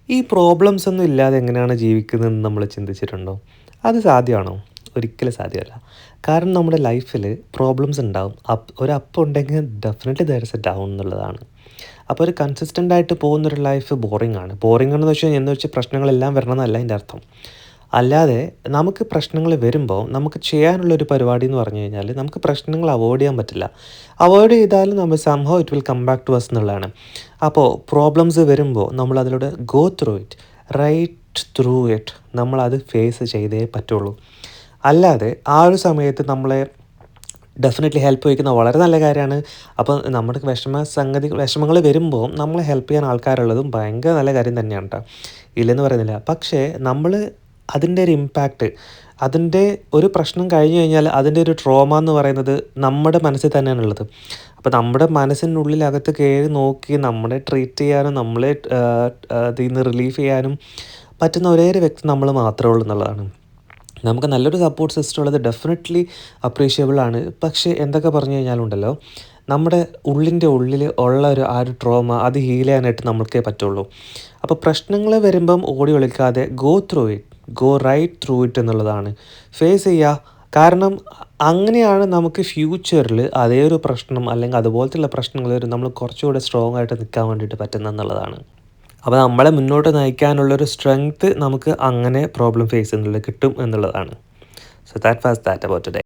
ഈ പ്രോബ്ലംസ് ഒന്നും ഇല്ലാതെ എങ്ങനെയാണ് ജീവിക്കുന്നതെന്ന് നമ്മൾ ചിന്തിച്ചിട്ടുണ്ടോ? അത് സാധ്യമാണോ? ഒരിക്കലും സാധ്യമല്ല. കാരണം നമ്മുടെ ലൈഫിൽ പ്രോബ്ലംസ് ഉണ്ടാവും. ഒരു അപ്പ് ഉണ്ടെങ്കിൽ definitely there is A down എന്നുള്ളതാണ്. അപ്പോൾ ഒരു കൺസിസ്റ്റൻ്റ് ആയിട്ട് പോകുന്നൊരു ലൈഫ് ബോറിംഗ് ആണ്. ബോറിംഗ് ആണെന്ന് വെച്ചാൽ എന്ന് വെച്ച് പ്രശ്നങ്ങളെല്ലാം വരണമെന്നല്ല അതിൻ്റെ അർത്ഥം. അല്ലാതെ നമുക്ക് പ്രശ്നങ്ങൾ വരുമ്പോൾ നമുക്ക് ചെയ്യാനുള്ളൊരു പരിപാടി എന്ന് പറഞ്ഞു കഴിഞ്ഞാൽ നമുക്ക് പ്രശ്നങ്ങൾ അവോയ്ഡ് ചെയ്യാൻ പറ്റില്ല. അവോയ്ഡ് ചെയ്താലും നമ്മൾ somehow it will come back to us എന്നുള്ളതാണ്. അപ്പോൾ പ്രോബ്ലംസ് വരുമ്പോൾ നമ്മൾ അതിലൂടെ go through it, right through it, നമ്മളത് ഫേസ് ചെയ്തേ പറ്റുള്ളൂ. അല്ലാതെ ആ ഒരു സമയത്ത് നമ്മളെ ഡെഫിനറ്റ്ലി ഹെൽപ്പ് ചോദിക്കുന്നത് വളരെ നല്ല കാര്യമാണ്. അപ്പോൾ നമ്മുടെ വിഷമങ്ങൾ വരുമ്പോൾ നമ്മളെ ഹെൽപ്പ് ചെയ്യാൻ ആൾക്കാരുള്ളതും ഭയങ്കര നല്ല കാര്യം തന്നെയാണ് കേട്ടോ, ഇല്ലെന്ന് പറയുന്നില്ല. പക്ഷേ നമ്മൾ അതിൻ്റെ ഒരു ഇമ്പാക്റ്റ്, അതിൻ്റെ ഒരു പ്രശ്നം കഴിഞ്ഞു കഴിഞ്ഞാൽ അതിൻ്റെ ഒരു ട്രോമ എന്ന് പറയുന്നത് നമ്മുടെ മനസ്സിൽ തന്നെയാണുള്ളത്. അപ്പോൾ നമ്മുടെ മനസ്സിനുള്ളിലകത്ത് കയറി നോക്കി നമ്മളെ ട്രീറ്റ് ചെയ്യാനും നമ്മളെ അതിൽ നിന്ന് റിലീഫ് ചെയ്യാനും പറ്റുന്ന ഒരേ ഒരു വ്യക്തി നമ്മൾ മാത്രമേ ഉള്ളൂ എന്നുള്ളതാണ്. നമുക്ക് നല്ലൊരു സപ്പോർട്ട് സിസ്റ്റം ഉള്ളത് ഡെഫിനറ്റ്ലി അപ്രീഷിയബിൾ ആണ്. പക്ഷേ എന്തൊക്കെ പറഞ്ഞു കഴിഞ്ഞാലുണ്ടല്ലോ, നമ്മുടെ ഉള്ളിൻ്റെ ഉള്ളിൽ ഉള്ള ആ ഒരു ട്രോമ അത് ഹീൽ ചെയ്യാനായിട്ട് നമ്മൾക്കേ പറ്റുള്ളൂ. അപ്പോൾ പ്രശ്നങ്ങൾ വരുമ്പം ഓടി ഒളിക്കാതെ go through it, go right through it എന്നുള്ളതാണ്. ഫേസ് ചെയ്യുക. കാരണം അങ്ങനെയാണ് നമുക്ക് ഫ്യൂച്ചറിൽ അതേ ഒരു പ്രശ്നം അല്ലെങ്കിൽ അതുപോലത്തെയുള്ള പ്രശ്നങ്ങൾ വരും നമ്മൾ കുറച്ചുകൂടെ സ്ട്രോങ് ആയിട്ട് നിൽക്കാൻ വേണ്ടിയിട്ട് പറ്റുന്നതെന്നുള്ളതാണ്. അപ്പോൾ നമ്മളെ മുന്നോട്ട് നയിക്കാനുള്ളൊരു സ്ട്രെങ്ത്ത് നമുക്ക് അങ്ങനെ പ്രോബ്ലം ഫേസ് ചെയ്യുന്നതിൽ കിട്ടും എന്നുള്ളതാണ്. So that was that about today.